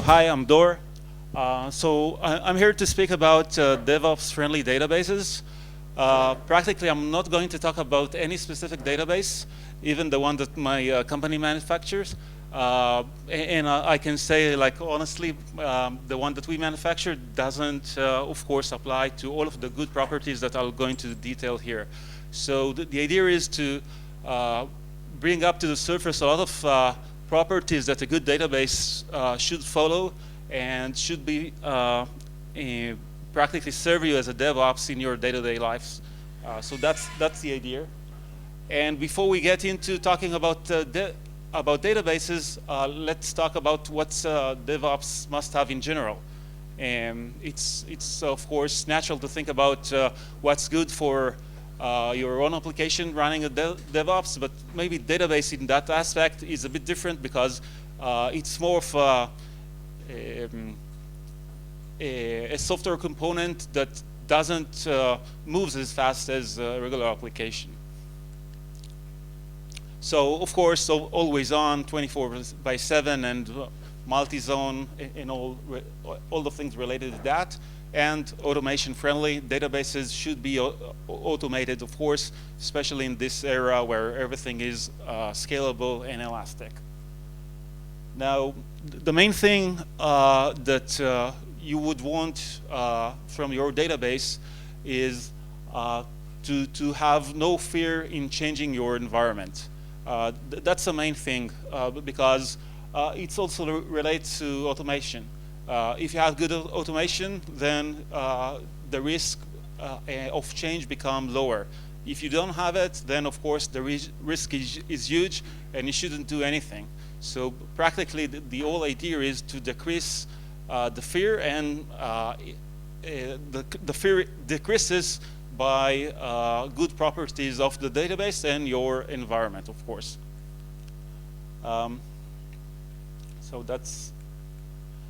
hi, I'm Dor. I'm here to speak about DevOps-friendly databases. Practically, I'm not going to talk about any specific database, even the one that my company manufactures. And I can say, like, honestly, the one that we manufacture doesn't, of course, apply to all of the good properties that I'm going to detail here. So the idea is to bring up to the surface a lot of properties that a good database should follow and should be practically serve you as a DevOps in your day-to-day lives. So that's the idea. And before we get into talking about databases, let's talk about what DevOps must have in general. It's of course natural to think about what's good for your own application running a DevOps, but maybe database in that aspect is a bit different because it's more of a software component that doesn't move as fast as a regular application. So of course, always on, 24/7, and multi-zone, and all the things related to that. And automation-friendly databases should be automated, of course, especially in this era where everything is scalable and elastic. Now, the main thing that you would want from your database is to have no fear in changing your environment. That's the main thing because it's also related to automation. If you have good automation, then the risk of change becomes lower. If you don't have it, then of course the risk is huge and you shouldn't do anything. So practically the whole idea is to decrease the fear, and the fear decreases by good properties of the database and your environment, of course.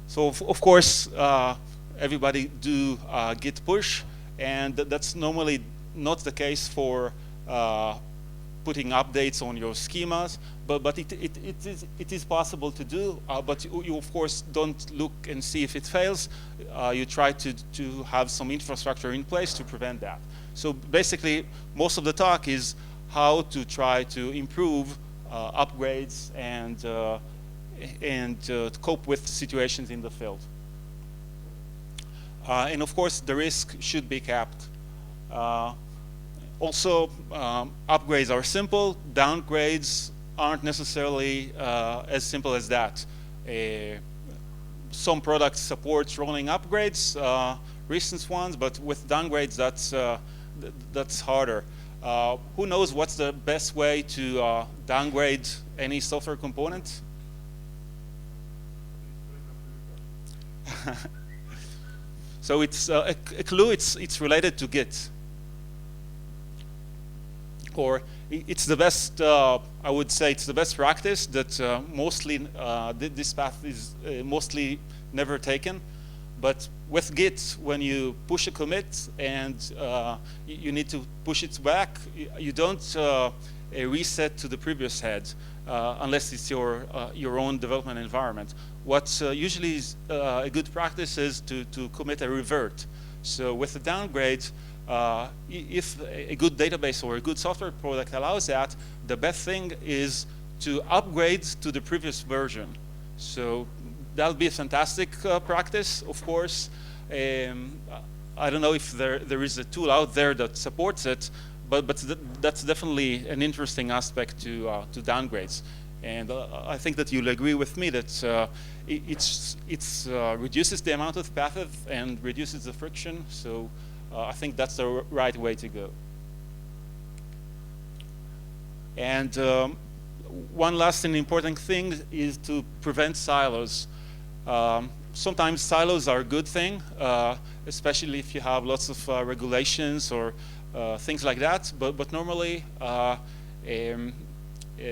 So of course, everybody do git push, and that's normally not the case for putting updates on your schemas, but it is possible to do, but you of course don't look and see if it fails. You try to have some infrastructure in place to prevent that. So basically, most of the talk is how to try to improve upgrades and to cope with situations in the field. And of course, the risk should be capped. Also, upgrades are simple. Downgrades aren't necessarily as simple as that. Some products support rolling upgrades, recent ones, but with downgrades, that's harder. Who knows what's the best way to downgrade any software component? So it's a clue. It's related to Git, or it's the best. I would say it's the best practice that mostly this path is mostly never taken. But with Git, when you push a commit and you need to push it back, you don't reset to the previous head unless it's your own development environment. What usually is a good practice is to commit a revert. So with a downgrade, if a good database or a good software product allows that, the best thing is to upgrade to the previous version. So that'll be a fantastic practice, of course. I don't know if there is a tool out there that supports it, but that's definitely an interesting aspect to downgrades. And I think that you'll agree with me that it reduces the amount of paths and reduces the friction. So I think that's the right way to go. And one last and important thing is to prevent silos. Sometimes silos are a good thing, especially if you have lots of regulations or things like that. But normally,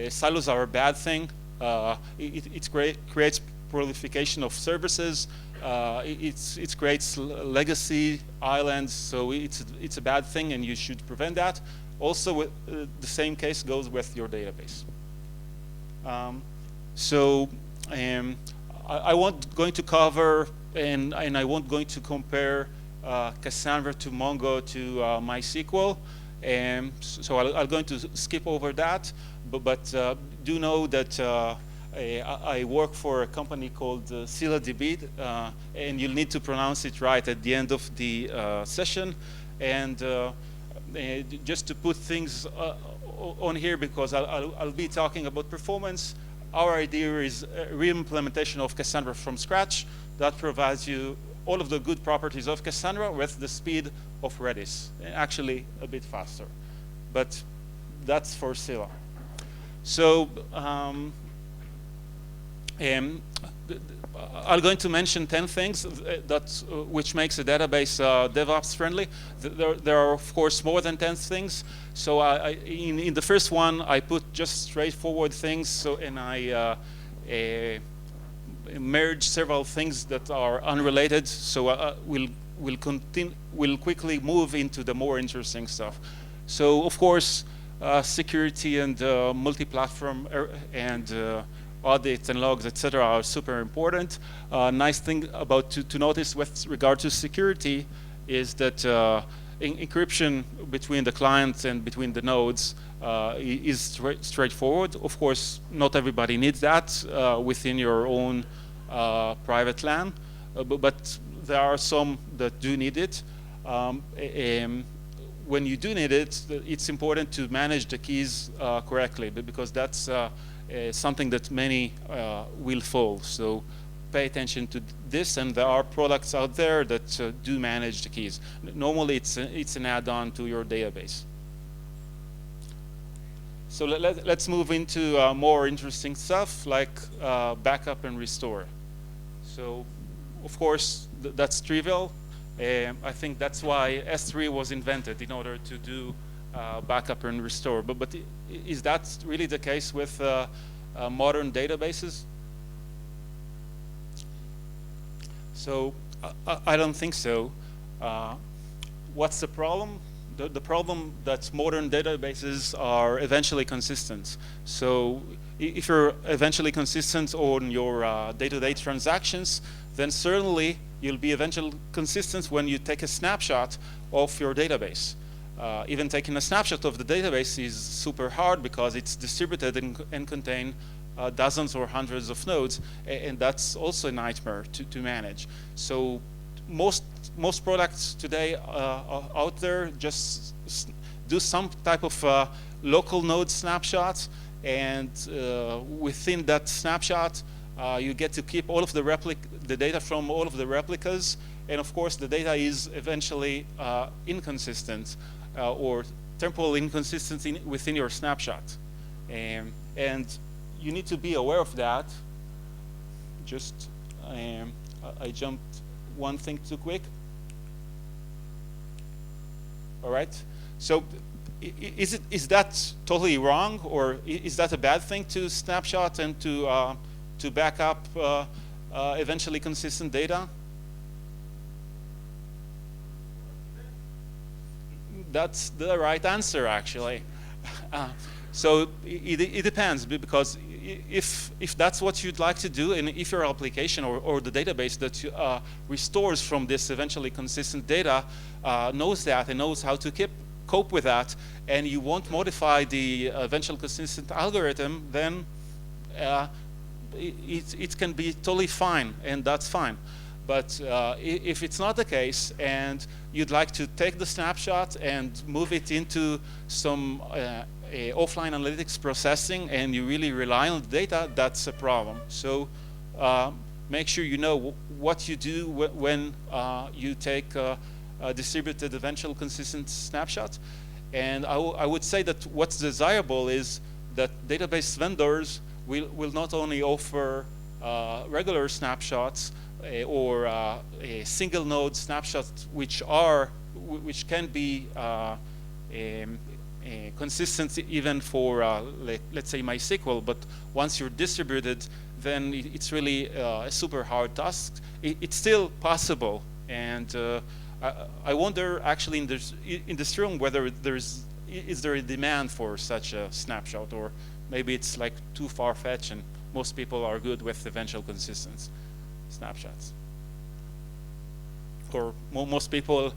silos are a bad thing. It creates proliferation of services. It creates legacy islands. So it's a bad thing, and you should prevent that. Also, the same case goes with your database. I won't going to cover and I won't going to compare Cassandra to Mongo to MySQL, and so I'm going to skip over that. But do know that I work for a company called ScyllaDB, and you'll need to pronounce it right at the end of the session. And just to put things on here, because I'll be talking about performance. Our idea is a re-implementation of Cassandra from scratch that provides you all of the good properties of Cassandra with the speed of Redis, actually a bit faster. But that's for Scylla. So I'm going to mention 10 things which makes a database DevOps friendly. There are, of course, more than 10 things. So in the first one, I put just straightforward things, and I merge several things that are unrelated. So we'll quickly move into the more interesting stuff. So of course, security and multi-platform and audits and logs, etc., are super important. Nice thing to notice with regard to security is that encryption between the clients and between the nodes is straightforward. Of course, not everybody needs that within your own private LAN, but there are some that do need it. When you do need it, it's important to manage the keys correctly, because that's something that many will fall. So pay attention to this, and there are products out there that do manage the keys. Normally, it's an add-on to your database. So let's move into more interesting stuff like backup and restore. So, of course, that's trivial. I think that's why S3 was invented, in order to do backup and restore. But is that really the case with modern databases? So I don't think so. What's the problem? The problem that modern databases are eventually consistent. So if you're eventually consistent on your day-to-day transactions, then certainly you'll be eventually consistent when you take a snapshot of your database. Even taking a snapshot of the database is super hard because it's distributed and contain dozens or hundreds of nodes, and that's also a nightmare to manage. So most products today out there just do some type of local node snapshot, and within that snapshot, you get to keep all of the data from all of the replicas, and of course the data is eventually inconsistent or temporal inconsistency within your snapshot, and you need to be aware of that. Just I jumped one thing too quick. All right. So is that totally wrong, or is that a bad thing to snapshot and to back up eventually consistent data? That's the right answer, actually. So it depends, because if that's what you'd like to do, and if your application or the database that restores from this eventually consistent data knows that and knows how to cope with that, and you won't modify the eventual consistent algorithm, then it can be totally fine, and that's fine. But if it's not the case, and you'd like to take the snapshot and move it into some offline analytics processing, and you really rely on the data, that's a problem. So make sure you know what you do when you take a distributed eventual consistent snapshot. And I would say that what's desirable is that database vendors will not only offer regular snapshots or a single node snapshots, which can be consistent even for let's say MySQL, but once you're distributed, then it's really a super hard task. It's still possible, and I wonder actually in this room whether is there a demand for such a snapshot, or maybe it's like too far-fetched and most people are good with eventual consistent snapshots. Or most people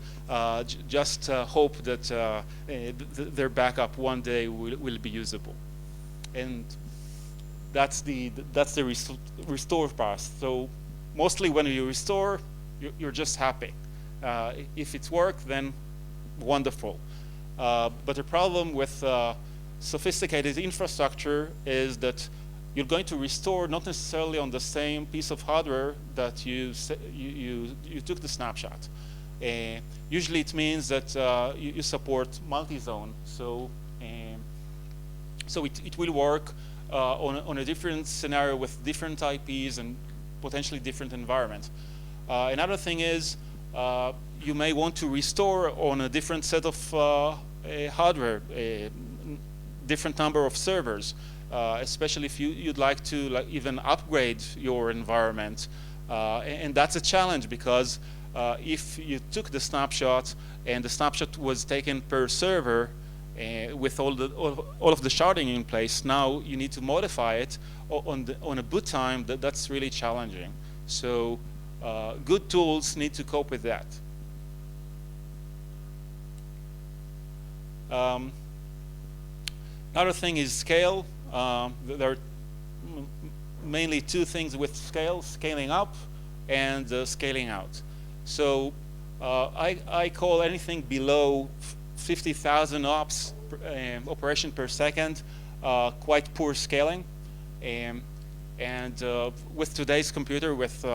just hope that their backup one day will be usable, and that's the restore path. So mostly when you restore, you're just happy. If it's worked, then wonderful. But the problem with sophisticated infrastructure is that you're going to restore not necessarily on the same piece of hardware that you took the snapshot. Usually it means that you support multi-zone, so it will work on a different scenario with different IPs and potentially different environment. Another thing is you may want to restore on a different set of hardware, a different number of servers. Especially if you'd like to even upgrade your environment. And that's a challenge because if you took the snapshot and the snapshot was taken per server with all of the sharding in place, now you need to modify it on a boot time. That's really challenging. So good tools need to cope with that. Another thing is scale. There are mainly two things with scale: scaling up and scaling out. So I call anything below 50,000 ops operation per second quite poor scaling. And with today's computer, with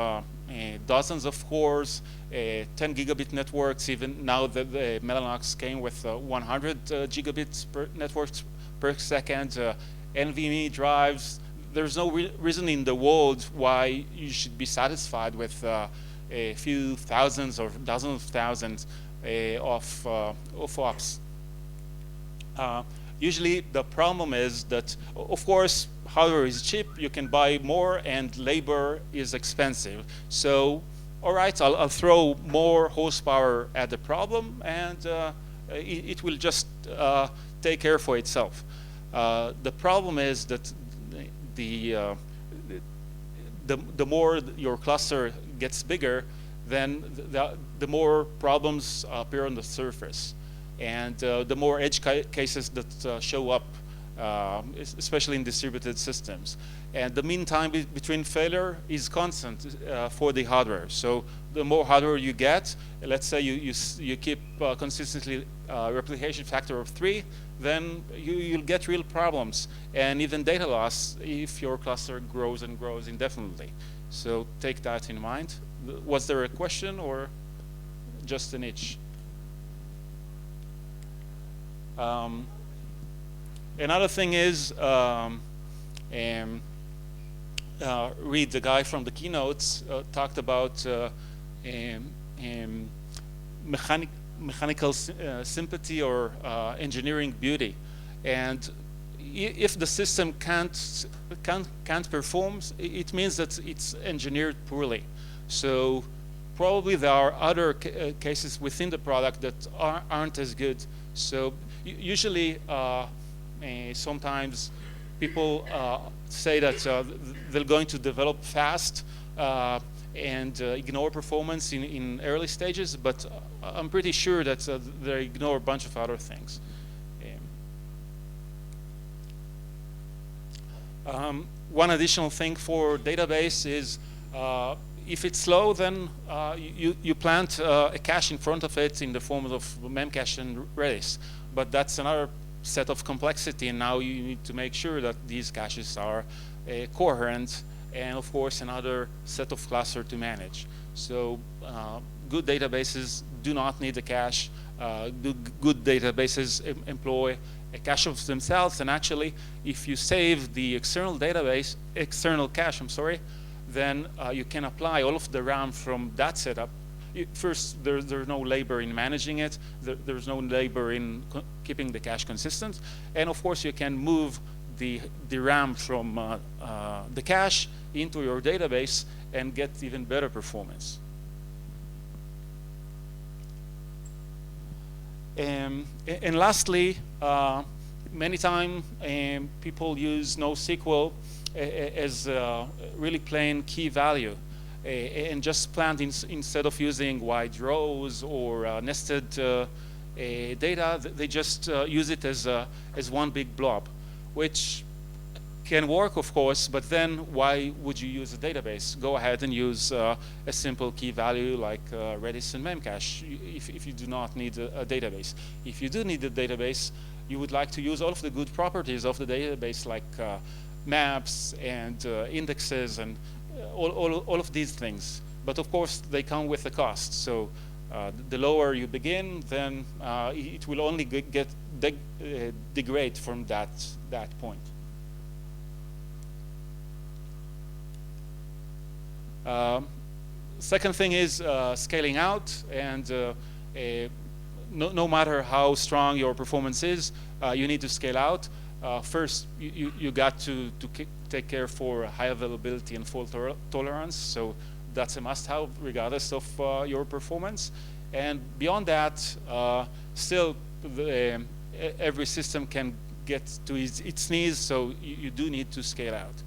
dozens of cores, 10 gigabit networks, even now the Mellanox came with 100 gigabits per networks per second. NVMe drives, there's no reason in the world why you should be satisfied with a few thousands or dozens of thousands of ops. Usually the problem is that, of course, hardware is cheap, you can buy more, and labor is expensive. So, all right, I'll throw more horsepower at the problem, and it will just take care for itself. The problem is that the more your cluster gets bigger, then the more problems appear on the surface, and the more edge cases that show up, especially in distributed systems. And the mean time between failure is constant for the hardware. So the more hardware you get, let's say you keep consistently replication factor of 3, then you'll get real problems and even data loss if your cluster grows and grows indefinitely. So take that in mind. Was there a question or just an itch? Another thing is, Reed, the guy from the keynotes, talked about mechanical sympathy or engineering beauty, and if the system can't perform, it means that it's engineered poorly. So probably there are other cases within the product that aren't as good. So usually, sometimes people say that they're going to develop fast and ignore performance in early stages, but I'm pretty sure that they ignore a bunch of other things. One additional thing for database is if it's slow, then you plant a cache in front of it in the form of memcache and Redis. But that's another set of complexity, and now you need to make sure that these caches are coherent, and of course another set of cluster to manage. So good databases do not need a cache. Good databases employ a cache of themselves, and actually if you save the external cache, then you can apply all of the RAM from that setup. First, there's no labor in managing it. There's no labor in keeping the cache consistent. And of course, you can move the RAM from the cache into your database and get even better performance. And lastly, many times people use NoSQL as really plain key value, and just planned instead of using wide rows or nested data, they just use it as one big blob, which can work, of course, but then why would you use a database? Go ahead and use a simple key value like Redis and Memcache if you do not need a database. If you do need a database, you would like to use all of the good properties of the database like maps and indexes and all of these things. But of course, they come with a cost. So the lower you begin, then it will only degrade from that point. Second thing is scaling out, and no matter how strong your performance is, you need to scale out. First, you got to take care for high availability and fault tolerance, so that's a must-have regardless of your performance. And beyond that, still every system can get to its needs, so you do need to scale out.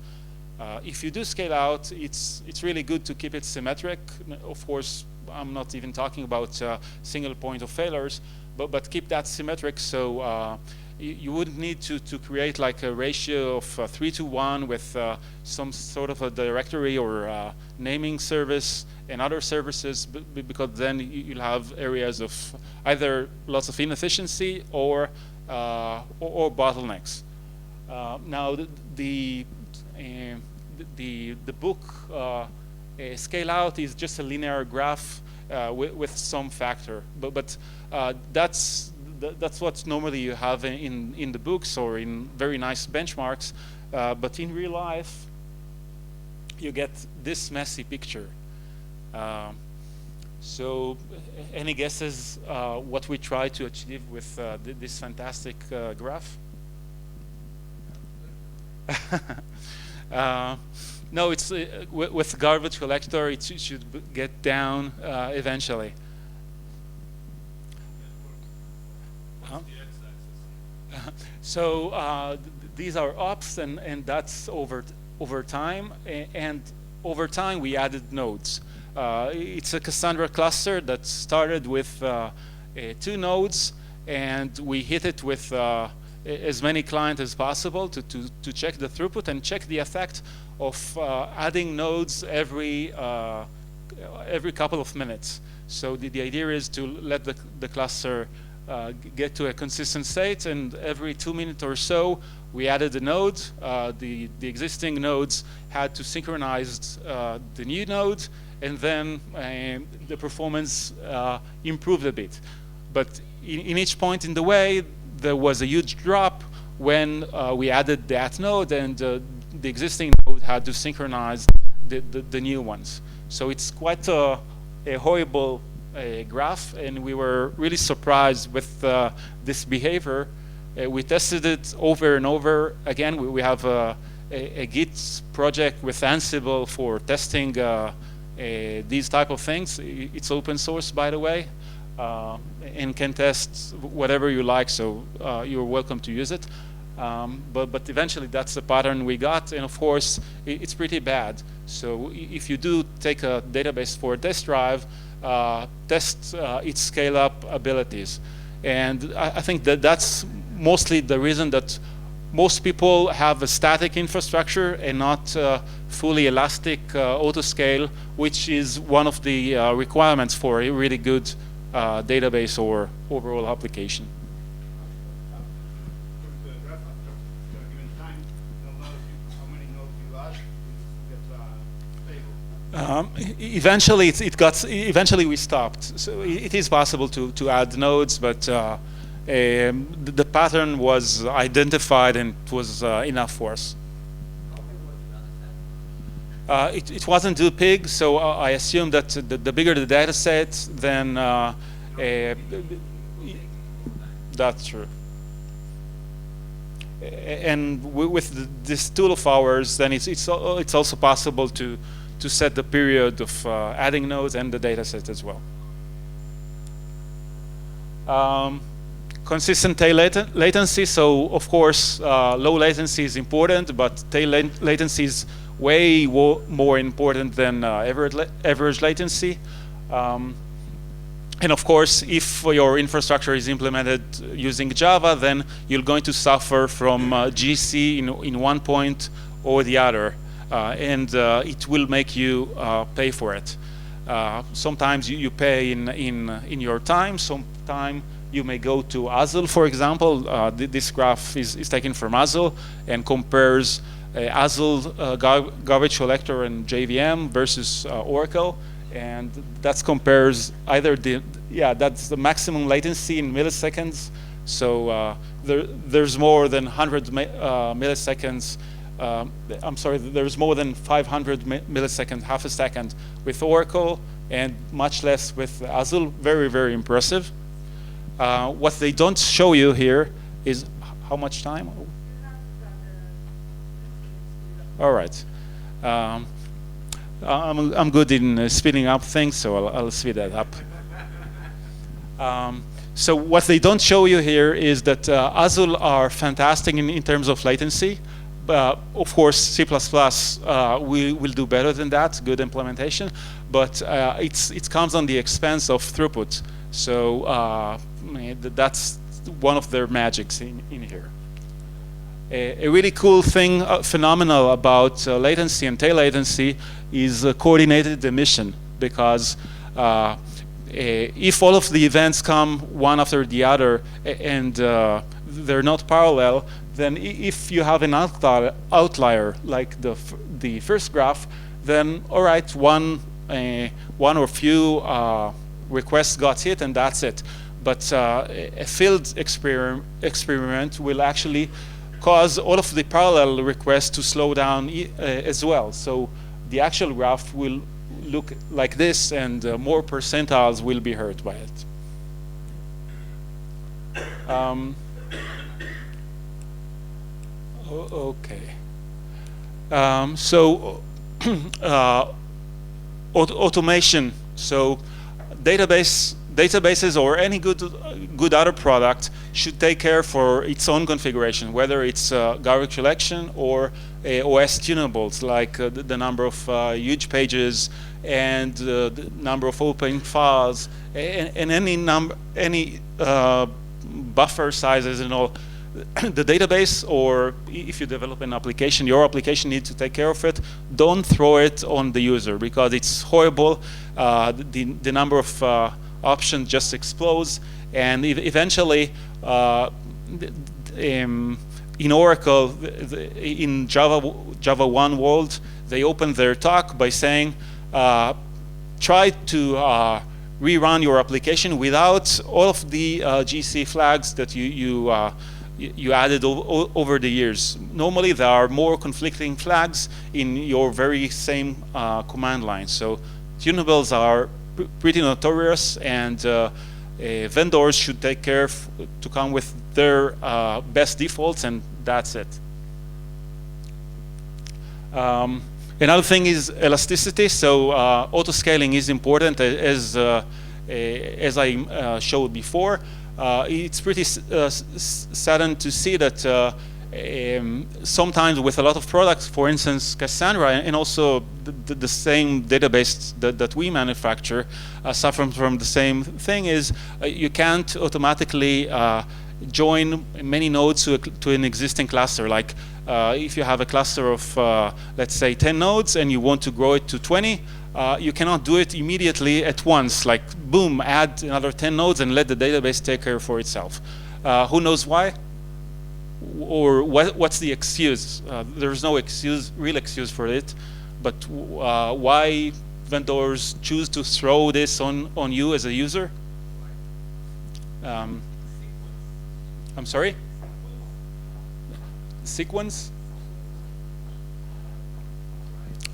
If you do scale out, it's really good to keep it symmetric. Of course, I'm not even talking about single point of failures, but keep that symmetric, so you wouldn't need to create like a ratio of 3:1 with some sort of a directory or naming service and other services, because then you'll have areas of either lots of inefficiency or bottlenecks. Now the book scale out is just a linear graph with some factor, but that's what normally you have in the books or in very nice benchmarks, but in real life you get this messy picture. So any guesses what we try to achieve with this fantastic graph? No, it's with garbage collector, it should get down eventually. So these are ops, and that's over time. And over time, we added nodes. It's a Cassandra cluster that started with 2 nodes, and we hit it with as many clients as possible to check the throughput and check the effect of adding nodes every couple of minutes. So the idea is to let the cluster get to a consistent state, and every 2 minutes or so we added a node. The existing nodes had to synchronize the new node, and then the performance improved a bit. But in each point in the way, there was a huge drop when we added that node, and the existing node had to synchronize the new ones. So it's quite a horrible graph, and we were really surprised with this behavior. We tested it over and over again. We have a Git project with Ansible for testing these type of things. It's open source, by the way, and can test whatever you like, so you're welcome to use it. But eventually that's the pattern we got, and of course it's pretty bad. So if you do take a database for a test drive, test its scale-up abilities. And I think that's mostly the reason that most people have a static infrastructure and not fully elastic autoscale, which is one of the requirements for a really good database or overall application. Eventually we stopped. So it is possible to add nodes, but the pattern was identified and it was enough for us. It wasn't too big, so I assume that the bigger the data set, then that's true. And with this tool of ours, then it's also possible to set the period of adding nodes and the data set as well. consistent tail latency. So of course, low latency is important, but tail latency is way more important than average latency. And of course, if your infrastructure is implemented using Java, then you're going to suffer from GC in one point or the other, and it will make you pay for it. Sometimes you pay in your time. Sometimes you may go to Azle, for example. This graph is taken from Azle and compares Azle garbage collector and JVM versus Oracle. And that compares either that's the maximum latency in milliseconds. So there's more than 100 milliseconds. I'm sorry, there's more than 500 milliseconds, half a second with Oracle, and much less with Azle. Very, very impressive. What they don't show you here is how much time. All right. I'm good in speeding up things, so I'll speed that up. So what they don't show you here is that Azle are fantastic in terms of latency. Of course, C++ will do better than that, good implementation, but it comes on the expense of throughput. So that's one of their magics in here. A really cool thing, phenomenal about latency and tail latency is coordinated emission, because if all of the events come one after the other and they're not parallel, then if you have an outlier like the first graph, then all right, one or few requests got hit and that's it. But a field experiment will actually cause all of the parallel requests to slow down as well. So the actual graph will look like this, and more percentiles will be hurt by it. Okay. So automation. So databases or any good other product should take care for its own configuration, whether it's garbage collection or OS tunables, like the number of huge pages and the number of open files and any buffer sizes and all. The database, or if you develop an application, your application needs to take care of it. Don't throw it on the user, because it's horrible. The number of options just explodes, and eventually in Oracle, in Java 1 world, they opened their talk by saying, try to rerun your application without all of the GC flags that you added over the years. Normally, there are more conflicting flags in your very same command line. So tunables are pretty notorious, and vendors should take care to come with their best defaults, and that's it. Another thing is elasticity. So auto-scaling is important, as I showed before. It's pretty saddened to see that sometimes with a lot of products, for instance, Cassandra, and also the same database that we manufacture, suffer from the same thing, is you can't automatically join many nodes to an existing cluster. Like if you have a cluster of, let's say, 10 nodes and you want to grow it to 20, you cannot do it immediately at once, like boom, add another 10 nodes and let the database take care for itself. Who knows why? Or what's the excuse? There's no real excuse for it, but why vendors choose to throw this on you as a user? I'm sorry? Sequence?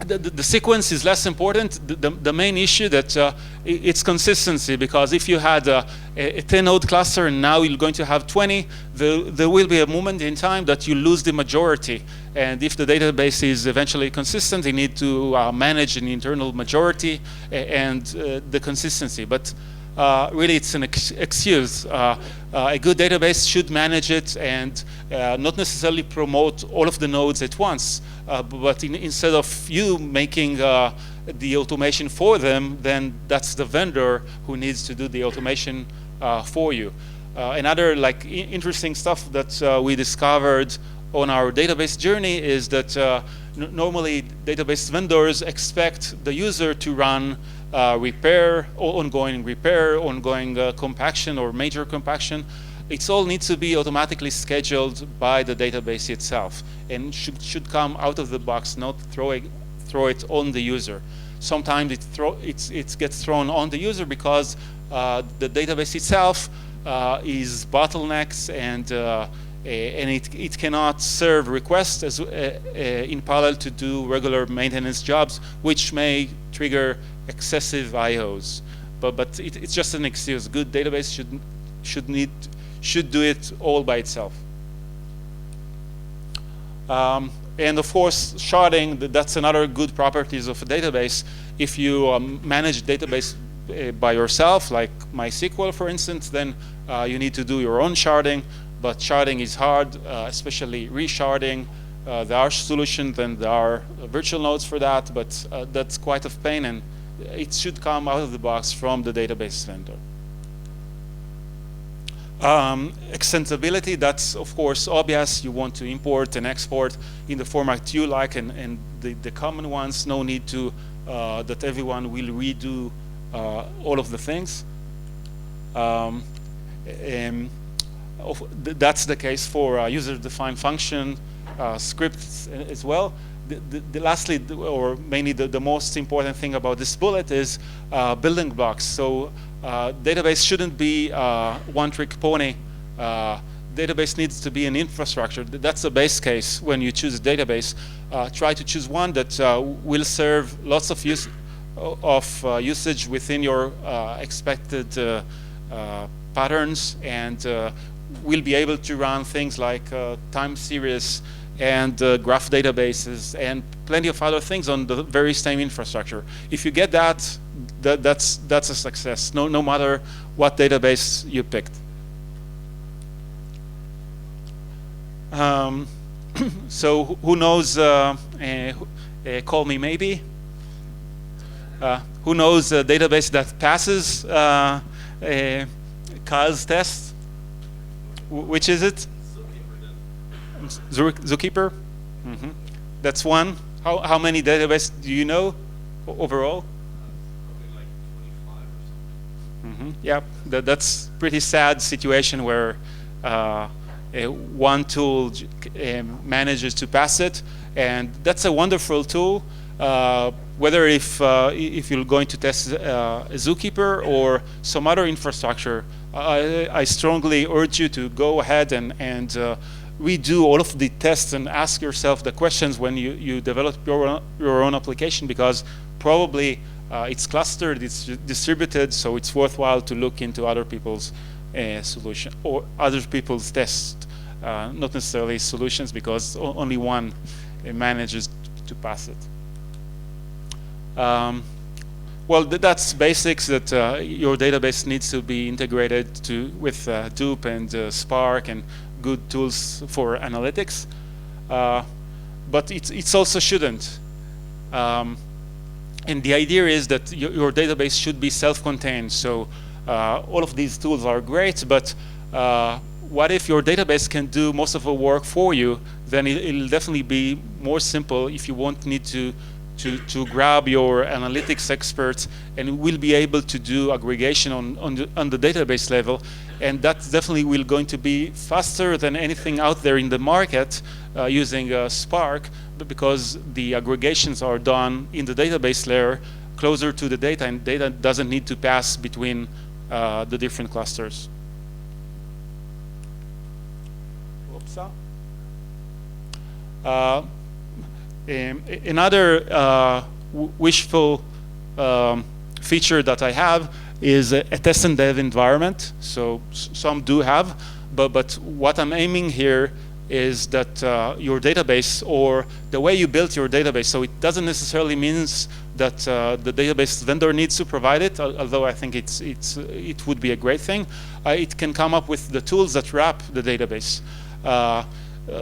The sequence is less important. The main issue that it's consistency, because if you had a 10-node cluster and now you're going to have 20, there will be a moment in time that you lose the majority. And if the database is eventually consistent, you need to manage an internal majority and the consistency. But really it's an excuse. A good database should manage it and not necessarily promote all of the nodes at once, but instead of you making the automation for them, then that's the vendor who needs to do the automation for you. Another interesting stuff that we discovered on our database journey is that normally database vendors expect the user to run ongoing compaction or major compaction. It all needs to be automatically scheduled by the database itself and should come out of the box, not throw it on the user. Sometimes it gets thrown on the user because the database itself is bottlenecks and it cannot serve requests as, in parallel to do regular maintenance jobs, which may trigger excessive IOs. But it's just an excuse. Good database should do it all by itself. And of course, sharding, that's another good properties of a database. If you manage database by yourself, like MySQL, for instance, then you need to do your own sharding. But sharding is hard, especially resharding. There are solutions and there are virtual nodes for that, but that's quite a pain, and it should come out of the box from the database vendor. Extensibility, that's of course obvious. You want to import and export in the format you like, and the common ones, no need to that everyone will redo all of the things. That's the case for user-defined function scripts as well. Lastly, or mainly the most important thing about this bullet is building blocks. So database shouldn't be one-trick pony. Database needs to be an infrastructure. That's the base case when you choose a database. Try to choose one that will serve lots of usage within your expected patterns, and will be able to run things like time series and graph databases and plenty of other things on the very same infrastructure. If you get that's a success, no matter what database you picked. So who knows, call me maybe. Who knows a database that passes COS Test? Which is it? Zookeeper. Mm-hmm. That's one. How many databases do you know overall? Probably like 25 or something. Mm-hmm. Yeah, that's pretty sad situation where one tool manages to pass it, and that's a wonderful tool. Whether if you're going to test a Zookeeper or some other infrastructure, I strongly urge you to go ahead and redo all of the tests and ask yourself the questions when you develop your own application, because probably it's clustered, it's distributed, so it's worthwhile to look into other people's solution or other people's tests, not necessarily solutions, because only one manages to pass it. Well, that's basics, that your database needs to be integrated with Hadoop and Spark and good tools for analytics. But it's also shouldn't. And the idea is that your database should be self-contained. So all of these tools are great, but what if your database can do most of the work for you? Then it'll definitely be more simple if you won't need to grab your analytics experts, and will be able to do aggregation on the database level, and that definitely will going to be faster than anything out there in the market using Spark, because the aggregations are done in the database layer closer to the data, and data doesn't need to pass between the different clusters. Another wishful feature that I have is a test and dev environment. So some do have, but what I'm aiming here is that your database, or the way you built your database, so it doesn't necessarily means that the database vendor needs to provide it, although I think it would be a great thing. It can come up with the tools that wrap the database.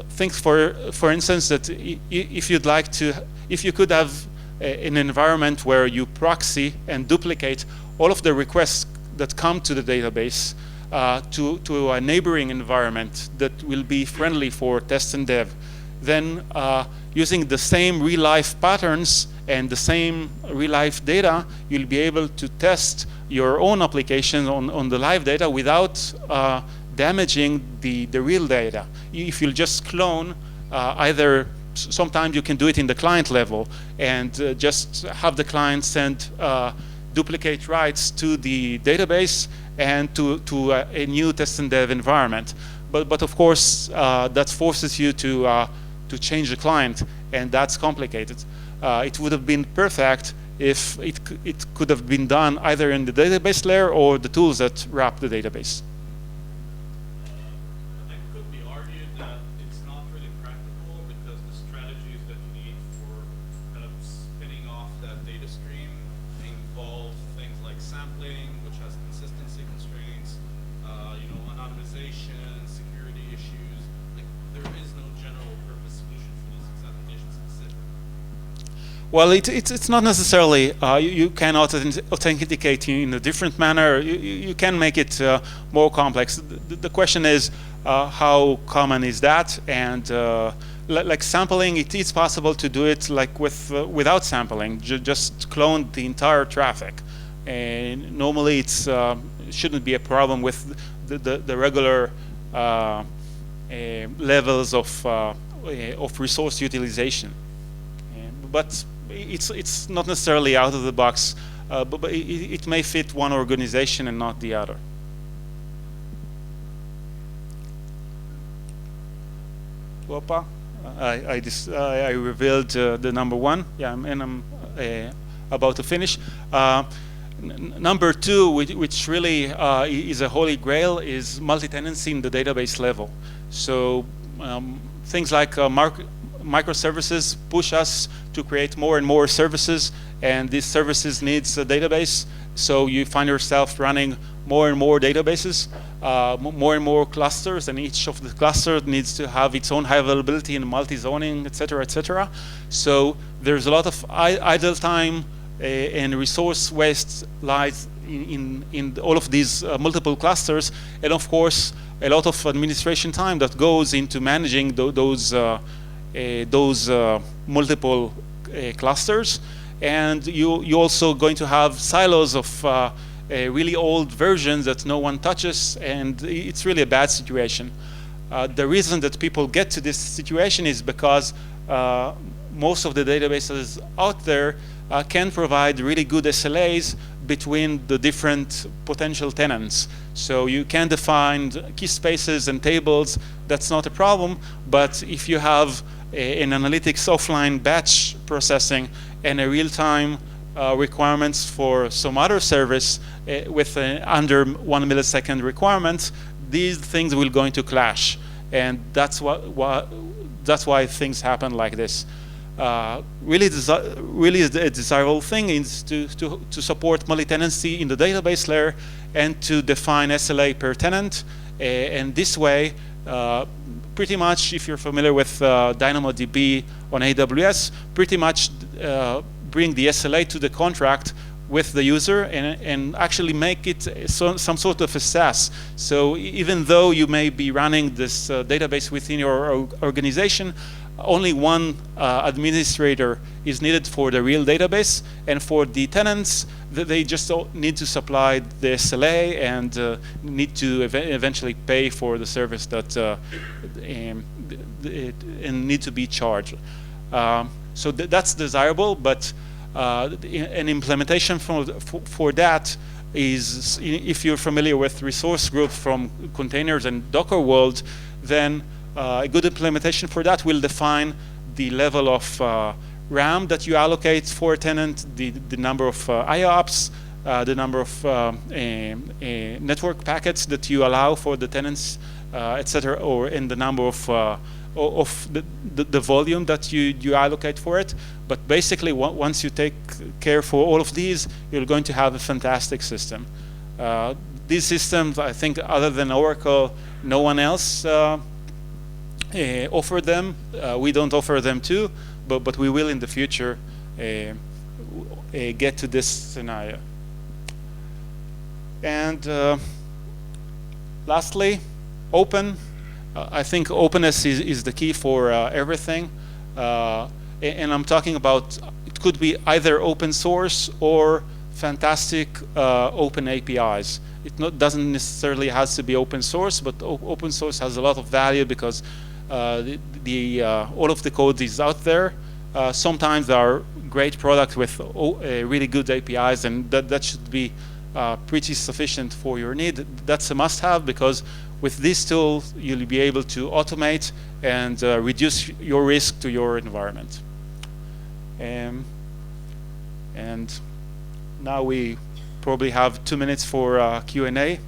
Think for instance that if you'd like to, if you could have an environment where you proxy and duplicate all of the requests that come to the database to a neighboring environment that will be friendly for test and dev, then using the same real-life patterns and the same real-life data, you'll be able to test your own application on the live data without damaging the real data. If you'll just clone either, sometimes you can do it in the client level and just have the client send duplicate writes to the database and to a new test and dev environment. But of course, that forces you to change the client, and that's complicated. It would have been perfect if it could have been done either in the database layer or the tools that wrap the database. It could be argued that it's not really practical because the strategies that you need for kind of spinning off that data stream involve things like sampling, which has consistency constraints, anonymization, security issues. Like, there is no general purpose solution for this. It's application specific. Well, it's not necessarily, you can authenticate in a different manner. You can make it more complex. The question is, how common is that? And like sampling, it is possible to do it like without sampling, just clone the entire traffic. And normally it shouldn't be a problem with the regular levels of resource utilization. But it's not necessarily out of the box, but it may fit one organization and not the other. Opa, I revealed the number one. Yeah, and I'm about to finish. Number two, which really is a holy grail, is multi-tenancy in the database level. So things like microservices push us to create more and more services, and these services needs a database. So you find yourself running more and more databases, more and more clusters, and each of the clusters needs to have its own high availability and multi-zoning, et cetera, et cetera. So there's a lot of idle time and resource waste lies in all of these multiple clusters, and of course a lot of administration time that goes into managing those multiple clusters. And you're also going to have silos of really old versions that no one touches, and it's really a bad situation. The reason that people get to this situation is because most of the databases out there can provide really good SLAs between the different potential tenants. So you can define key spaces and tables, that's not a problem, but if you have an analytics offline batch processing and a real-time requirements for some other service with under 1 millisecond requirement, these things will going to clash, and that's why things happen like this. Really a desirable thing is to support multi-tenancy in the database layer and to define SLA per tenant, and this way pretty much, if you're familiar with DynamoDB on AWS, pretty much bring the SLA to the contract with the user and actually make it some sort of a SaaS. So even though you may be running this database within your organization, only one administrator is needed for the real database, and for the tenants, they just need to supply the SLA and need to eventually pay for the service that and need to be charged. So that's desirable, but an implementation for that is, if you're familiar with resource group from containers and Docker world, then a good implementation for that will define the level of RAM that you allocate for a tenant, the number of IOPS, the number of network packets that you allow for the tenants, etc., or in the number of of the volume that you allocate for it. But basically, once you take care for all of these, you're going to have a fantastic system. These systems, I think, other than Oracle, no one else offer them. We don't offer them too, but we will in the future get to this scenario. And lastly, open. I think openness is the key for everything. And I'm talking about, it could be either open source or fantastic open APIs. It doesn't necessarily has to be open source, but open source has a lot of value because all of the code is out there. Sometimes there are great products with really good APIs, and that should be pretty sufficient for your need. That's a must-have, because with this tool you'll be able to automate and reduce your risk to your environment. And now we probably have 2 minutes for Q&A.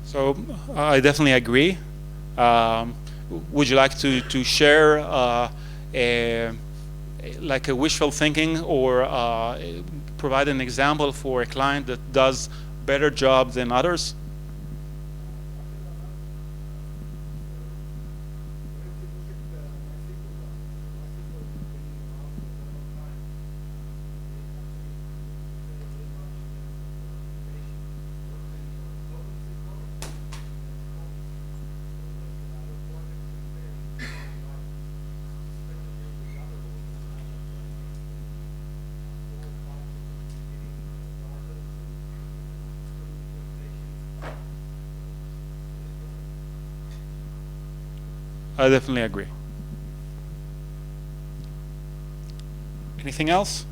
So I definitely agree. Would you like to share like a wishful thinking, or provide an example for a client that does better job than others? I definitely agree. Anything else?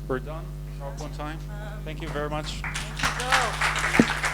We're done. PowerPoint time. Thank you very much. Thank you, Joe.